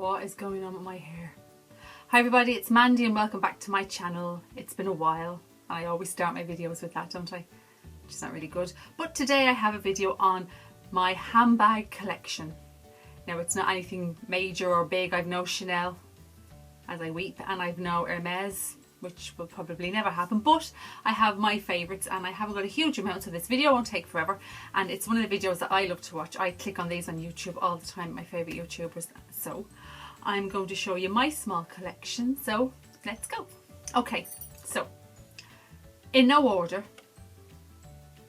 What is going on with my hair? Hi everybody, it's Mandy and welcome back to my channel. It's been a while. I always start my videos with that, don't I? Which is not really good. But today I have a video on my handbag collection. Now it's not anything major or big. I've no Chanel, as I weep, and I've no Hermes, which will probably never happen, but I have my favourites and I haven't got a huge amount, so this video won't take forever, and it's one of the videos that I love to watch. I click on these on YouTube all the time, my favourite YouTubers, so I'm going to show you my small collection, so let's go. Okay, so in no order,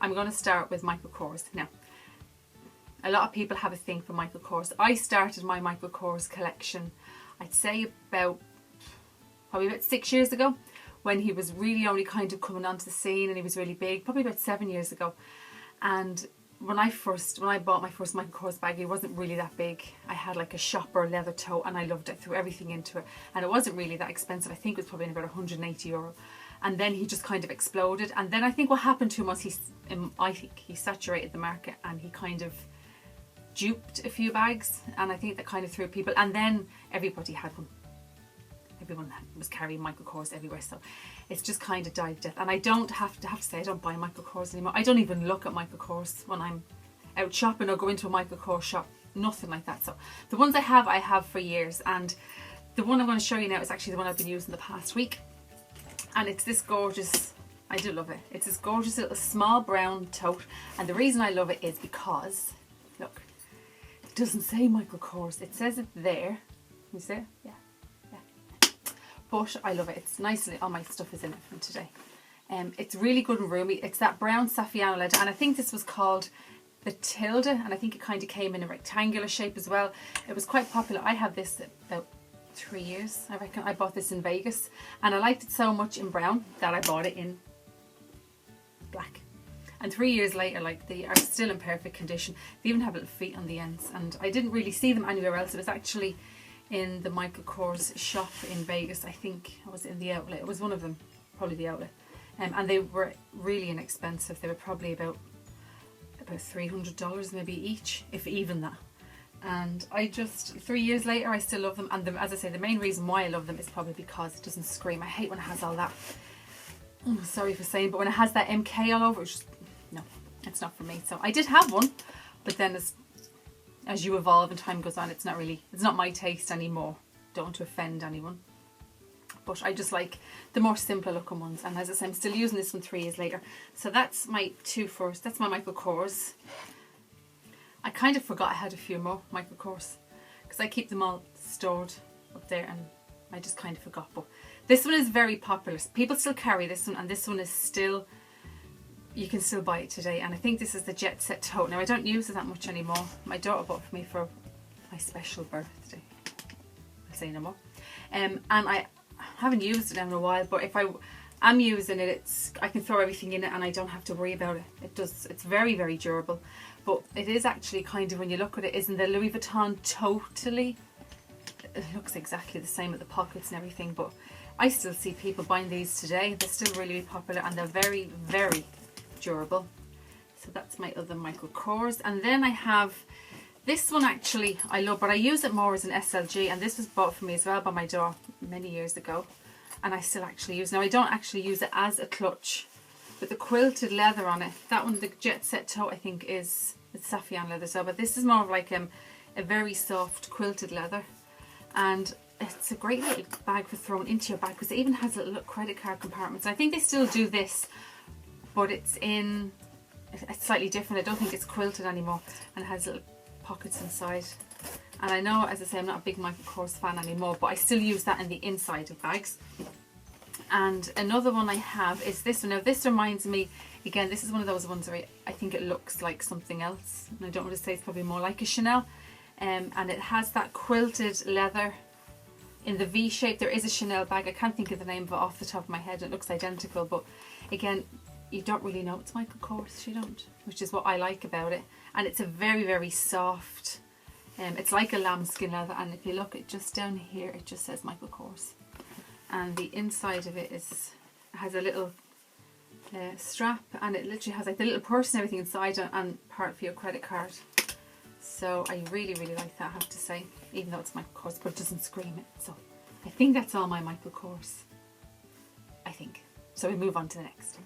I'm going to start with Michael Kors. Now, a lot of people have a thing for Michael Kors. I started my Michael Kors collection, I'd say probably about 6 years ago, when he was really only kind of coming onto the scene and he was really big, probably about 7 years ago. And when I bought my first Michael Kors bag, it wasn't really that big. I had like a shopper leather tote and I loved it, threw everything into it, and it wasn't really that expensive. I think it was probably about €180. And then he just kind of exploded, and then I think what happened to him was I think he saturated the market and he kind of duped a few bags, and I think that kind of threw people, and then everybody had one. Everyone was carrying Michael Kors everywhere, so it's just kind of died death. And I don't have to say I don't buy Michael Kors anymore. I don't even look at Michael Kors when I'm out shopping or go into a Michael Kors shop, nothing like that. So the ones I have for years, and the one I'm going to show you now is actually the one I've been using the past week, and it's this gorgeous, I do love it, it's this gorgeous little small brown tote. And the reason I love it is because, look, it doesn't say Michael Kors, it says it there. Can you see it? Yeah. But I love it. It's nicely, all my stuff is in it from today. It's really good and roomy. It's that brown Saffiano leather, and I think this was called the Tilde, and I think it kind of came in a rectangular shape as well. It was quite popular. I have this about 3 years, I reckon. I bought this in Vegas, and I liked it so much in brown that I bought it in black. And 3 years later, like, they are still in perfect condition. They even have little feet on the ends, and I didn't really see them anywhere else. It was actually in the Michael Kors shop in Vegas. I think I was in the outlet. It was one of them, probably the outlet, and they were really inexpensive. They were probably about $300 maybe each, if even that. And I just, 3 years later, I still love them. And as I say, the main reason why I love them is probably because it doesn't scream. I hate when it has all that, sorry for saying, but when it has that MK all over, it's just, no, it's not for me. So I did have one, but then as you evolve and time goes on, it's not my taste anymore. Don't want to offend anyone, but I just like the more simpler looking ones. And as I say, I'm still using this one 3 years later. So that's my two first. That's my Michael Kors. I kind of forgot I had a few more Michael Kors because I keep them all stored up there, and I just kind of forgot. But this one is very popular. People still carry this one, and this one is still, you can still buy it today. And I think this is the Jet Set tote. Now I don't use it that much anymore. My daughter bought it for me for my special birthday. I'll say no more. And I haven't used it in a while, but if I am using it, I can throw everything in it and I don't have to worry about it. It's very, very durable. But it is actually kind of, when you look at it, isn't the Louis Vuitton totally? It looks exactly the same with the pockets and everything, but I still see people buying these today. They're still really popular and they're very, very durable. So that's my other Michael Kors. And then I have this one, actually I love, but I use it more as an SLG, and this was bought for me as well by my daughter many years ago, and I still actually use it. Now I don't actually use it as a clutch, but the quilted leather on it, that one, the Jet Set tote, I think it's Saffiano leather, so, but this is more of like a very soft quilted leather, and it's a great little bag for throwing into your bag because it even has little credit card compartments. I think they still do this, but it's slightly different. I don't think it's quilted anymore, and it has little pockets inside. And I know, as I say, I'm not a big Michael Kors fan anymore, but I still use that in the inside of bags. And another one I have is this one. Now this reminds me, again, this is one of those ones where I think it looks like something else, and I don't want to say it's probably more like a Chanel, and it has that quilted leather in the V shape. There is a Chanel bag, I can't think of the name of it off the top of my head. It looks identical, but again, you don't really know it's Michael Kors, you don't, which is what I like about it. And it's a very, very soft, it's like a lambskin leather, and if you look at just down here, it just says Michael Kors. And the inside of it has a little strap, and it literally has like the little purse and everything inside, and part for your credit card. So I really, really like that, I have to say, even though it's Michael Kors, but it doesn't scream it. So I think that's all my Michael Kors, I think. So we move on to the next.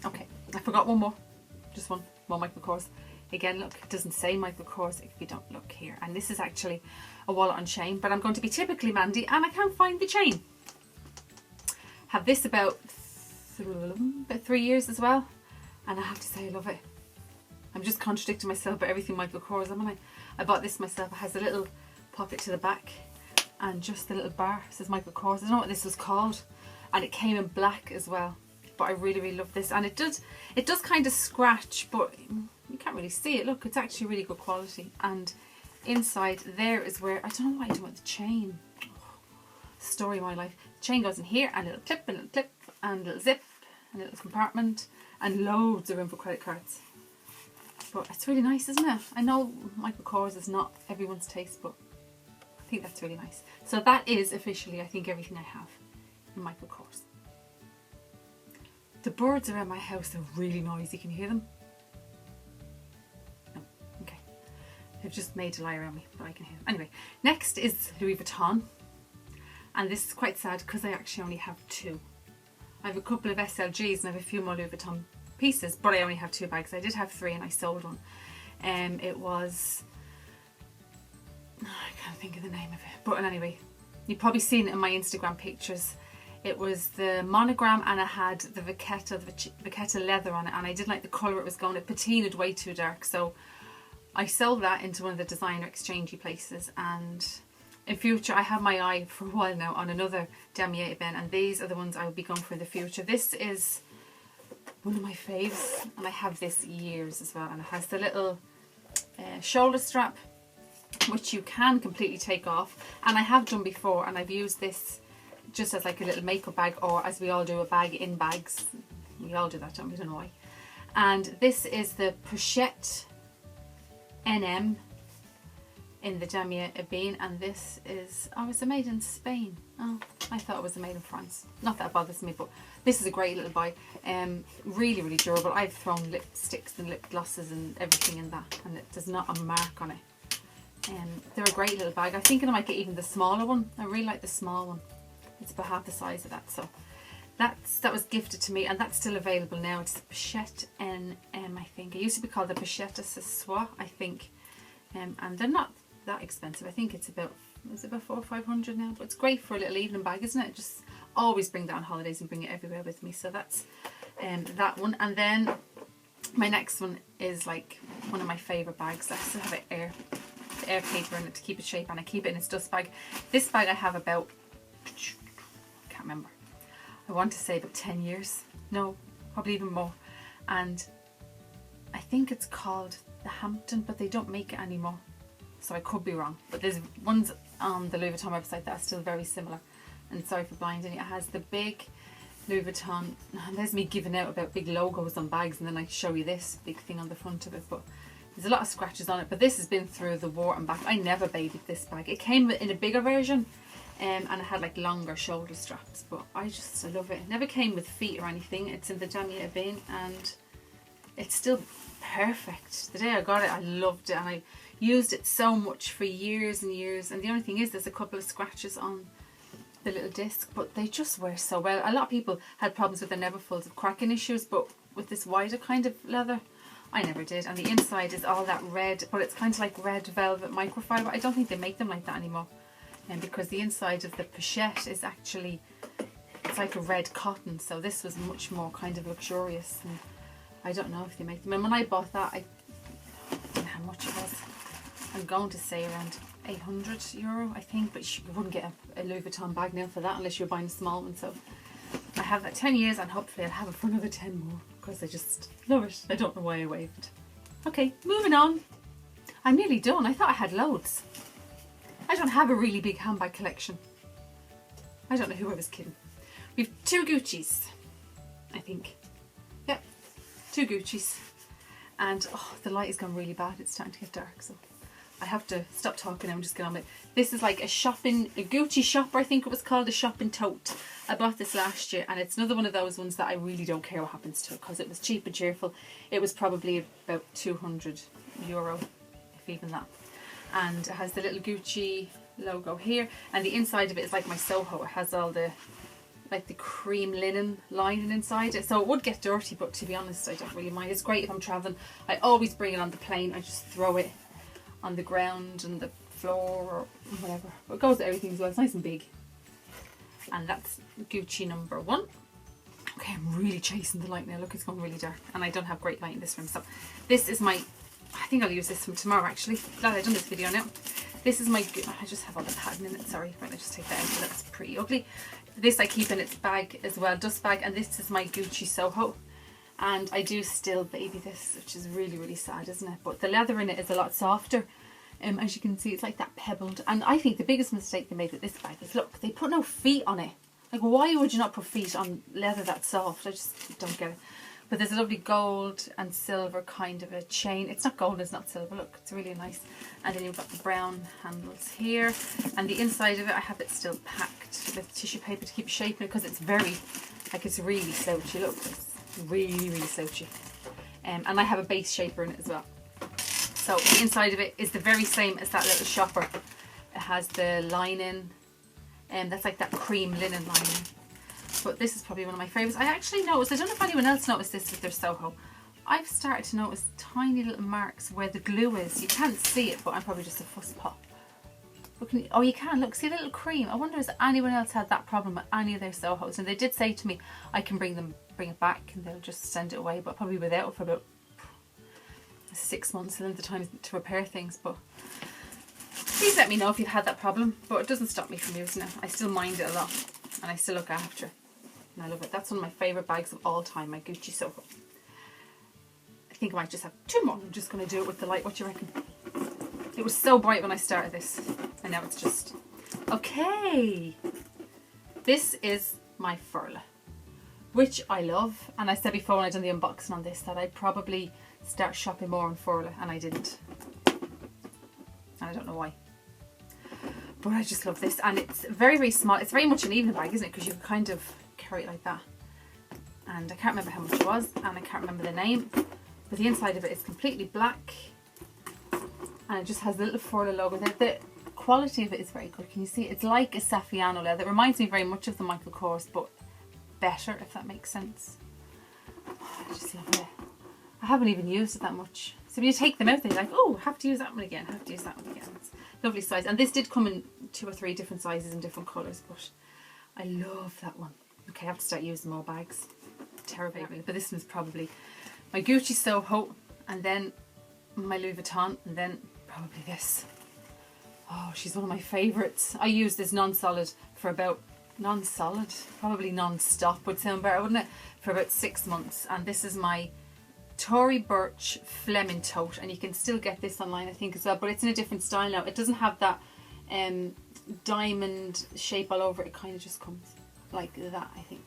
Okay, I forgot one more, just one more Michael Kors. Again, look, it doesn't say Michael Kors if you don't look here. And this is actually a wallet on chain, but I'm going to be typically Mandy and I can't find the chain. Have this about 3 years as well, and I have to say I love it. I'm just contradicting myself about everything Michael Kors, haven't I? I bought this myself. It has a little pocket to the back and just a little bar. It says Michael Kors. I don't know what this was called, and it came in black as well. But I really, really love this, and it does kind of scratch, but you can't really see it. Look, it's actually really good quality. And inside there is where, I don't know what I do with the chain. Story of my life. The chain goes in here, and a little clip, and a little clip, and a little zip, and a little compartment, and loads of room for credit cards. But it's really nice, isn't it? I know Michael Kors is not everyone's taste, but I think that's really nice. So that is officially, I think, everything I have in Michael Kors. The birds around my house are really noisy. Can you hear them? No. Okay. They've just made a lie around me, but I can hear them. Anyway, next is Louis Vuitton. And this is quite sad because I actually only have 2. I have a couple of SLGs and I have a few more Louis Vuitton pieces, but I only have 2 bags. I did have 3 and I sold one. It was, I can't think of the name of it, but anyway, you've probably seen it in my Instagram pictures. It was the monogram and it had the Vachetta leather on it, and I didn't like the colour it was going. It patinaed way too dark, so I sold that into one of the designer exchangey places. And in future, I have my eye for a while now on another Damier Ebene, and these are the ones I will be going for in the future. This is one of my faves, and I have this years as well, and it has the little shoulder strap, which you can completely take off, and I have done before, and I've used this just as like a little makeup bag, or as we all do, a bag in bags. We all do that, don't we? I don't know why. And this is the Pochette NM in the Damier Ebene, and this is, oh, it's made in Spain. Oh, I thought it was made in France. Not that it bothers me, but this is a great little buy. Really, really durable. I've thrown lipsticks and lip glosses and everything in that, and there's not a mark on it. They're a great little bag. I think I might get even the smaller one. I really like the small one. It's about half the size of that, so that was gifted to me, and that's still available now. It's the Pochette NM, I think. It used to be called the Pochette ce soir, I think, and they're not that expensive. I think it's about 400 or 500 now, but it's great for a little evening bag, isn't it? Just always bring that on holidays and bring it everywhere with me. So that's that one. And then my next one is like one of my favourite bags. I still have air paper in it to keep its shape, and I keep it in its dust bag. This bag I have about, can't remember, I want to say about 10 years, no, probably even more, and I think it's called the Hampton, but they don't make it anymore, so I could be wrong, but there's ones on the Louis Vuitton website that are still very similar. And sorry for blinding, it has the big Louis Vuitton, and there's me giving out about big logos on bags, and then I show you this big thing on the front of it, but there's a lot of scratches on it. But this has been through the war and back. I never babied this bag. It came in a bigger version, and it had like longer shoulder straps, but I love it. It never came with feet or anything. It's in the Damier Ebene, and it's still perfect. The day I got it, I loved it, and I used it so much for years and years. And the only thing is, there's a couple of scratches on the little disc, but they just wear so well. A lot of people had problems with their Neverfulls of cracking issues, but with this wider kind of leather, I never did. And the inside is all that red, but it's kind of like red velvet microfiber. I don't think they make them like that anymore. And because the inside of the Pochette is actually, it's like a red cotton, so this was much more kind of luxurious, and I don't know if they make them. And when I bought that, I don't know how much it was. I'm going to say around €800, I think, but you wouldn't get a Louis Vuitton bag now for that unless you're buying a small one. So I have that 10 years, and hopefully I'll have it for another 10 more, because I just love it. I don't know why I waved. Okay, moving on. I'm nearly done. I thought I had loads. I don't have a really big handbag collection. I don't know who I was kidding. We've 2 Gucci's, I think. Yep, 2 Gucci's. And oh, the light has gone really bad. It's starting to get dark, so I have to stop talking and just get on with it. This is like a Gucci shopper, I think it was called, a shopping tote. I bought this last year, and it's another one of those ones that I really don't care what happens to it, because it was cheap and cheerful. It was probably about €200, if even that. and it has the little Gucci logo here, and the inside of it is like my Soho. It has all the like the cream linen lining inside it, so it would get dirty, but to be honest I don't really mind. It's great if I'm traveling. I always bring it on the plane. I just throw it on the ground and the floor or whatever, but it goes with everything as well. It's nice and big, and that's Gucci number 1. Okay, I'm really chasing the light now. Look, it's going really dark and I don't have great light in this room. So this is my, I think I'll use this from tomorrow actually. Glad I've done this video now. This is my, I just have all the pattern in it, sorry. Right, let's just take that out, so that's pretty ugly. This I keep in its bag as well, dust bag, and this is my Gucci Soho. And I do still baby this, which is really, really sad, isn't it? But the leather in it is a lot softer. As you can see, it's like that pebbled. And I think the biggest mistake they made with this bag is, look, they put no feet on it. Like, why would you not put feet on leather that's soft? I just don't get it. But there's a lovely gold and silver kind of a chain. It's not gold, it's not silver. Look, it's really nice. And then you've got the brown handles here. And the inside of it, I have it still packed with tissue paper to keep it shaping it, because it's very, like, it's really slouchy. Look, it's really, really slouchy. And I have a base shaper in it as well. So the inside of it is the very same as that little shopper. It has the lining, and that's like that cream linen lining. But this is probably one of my favourites. I actually noticed, I don't know if anyone else noticed this with their Soho, I've started to notice tiny little marks where the glue is. You can't see it, but I'm probably just a fuss pot. Oh, you can, look, see a little cream. I wonder if anyone else had that problem with any of their Sohos. And they did say to me, I can bring it back and they'll just send it away, but probably without it for about 6 months, and then the time to repair things. But please let me know if you've had that problem. But it doesn't stop me from using it. I still mind it a lot, and I still look after it. And I love it. That's one of my favourite bags of all time, my Gucci Soho. I think I might just have 2 more. I'm just going to do it with the light. What do you reckon? It was so bright when I started this, and now it's just... Okay. This is my Furla, which I love. And I said before when I done the unboxing on this that I'd probably start shopping more on Furla, and I didn't. And I don't know why. But I just love this. And it's very, very small. It's very much an evening bag, isn't it? Because you can kind of carry it like that. And I can't remember how much it was, and I can't remember the name. But the inside of it is completely black, and it just has the little Furla logo there. The quality of it is very good. Can you see? It's like a Saffiano leather. It reminds me very much of the Michael Kors, but better, if that makes sense. Oh, I just love it. I haven't even used it that much. So when you take them out, they're like, oh, have to use that one again, have to use that one again. It's a lovely size. And this did come in 2 or 3 different sizes and different colours, but I love that one. Okay, I have to start using more bags. Terrible. But this one's probably my Gucci Soho, and then my Louis Vuitton, and then probably this. Oh, she's one of my favourites. I use this non-solid for about, non-solid? Probably non-stop would sound better, wouldn't it? For about 6 months. And this is my Tory Burch Fleming tote, and you can still get this online I think as well, but it's in a different style now. It doesn't have that diamond shape all over it. It kind of just comes like that, I think.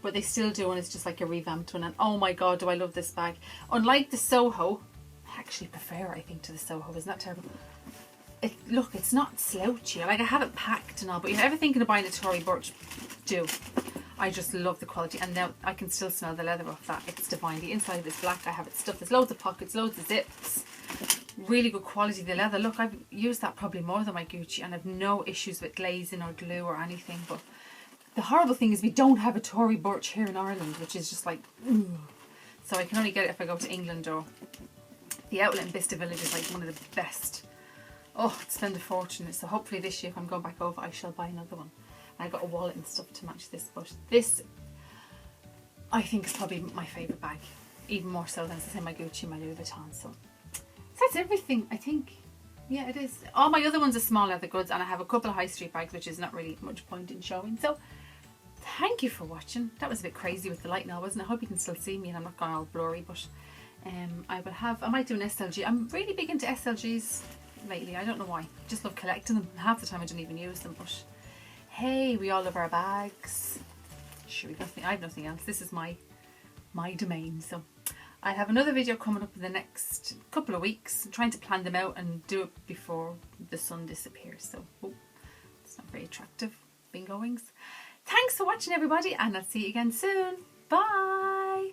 But they still do, and it's just like a revamped one. And oh my god, do I love this bag. Unlike the Soho, I actually prefer, I think, to the Soho. Isn't that terrible? Look, it's not slouchy. Like, I have it packed and all, but if you're ever thinking of buying a Tory Burch, do. I just love the quality, and now I can still smell the leather off that. It's divine. The inside of it's black. I have it stuffed. There's loads of pockets, loads of zips. Really good quality, the leather. Look, I've used that probably more than my Gucci, and I've no issues with glazing or glue or anything. But the horrible thing is we don't have a Tory Burch here in Ireland, which is just like, ooh. So I can only get it if I go to England, or the outlet in Bicester Village is like one of the best. Oh, I'd spend a fortune. So hopefully this year, if I'm going back over, I shall buy another one. I got a wallet and stuff to match this, but this I think is probably my favourite bag, even more so than, as I say, my Gucci and my Louis Vuitton. So that's everything, I think. Yeah, it is. All my other ones are small leather goods, and I have a couple of high street bags, which is not really much point in showing. So thank you for watching. That was a bit crazy with the light now, wasn't it? I hope you can still see me and I'm not going all blurry, but I might do an SLG. I'm really big into SLGs lately. I don't know why. I just love collecting them. Half the time I don't even use them, but hey, we all love our bags. Sure, I have nothing else. This is my domain. So I have another video coming up in the next couple of weeks. I'm trying to plan them out and do it before the sun disappears. So it's not very attractive. Bingo wings. Thanks for watching, everybody, and I'll see you again soon. Bye.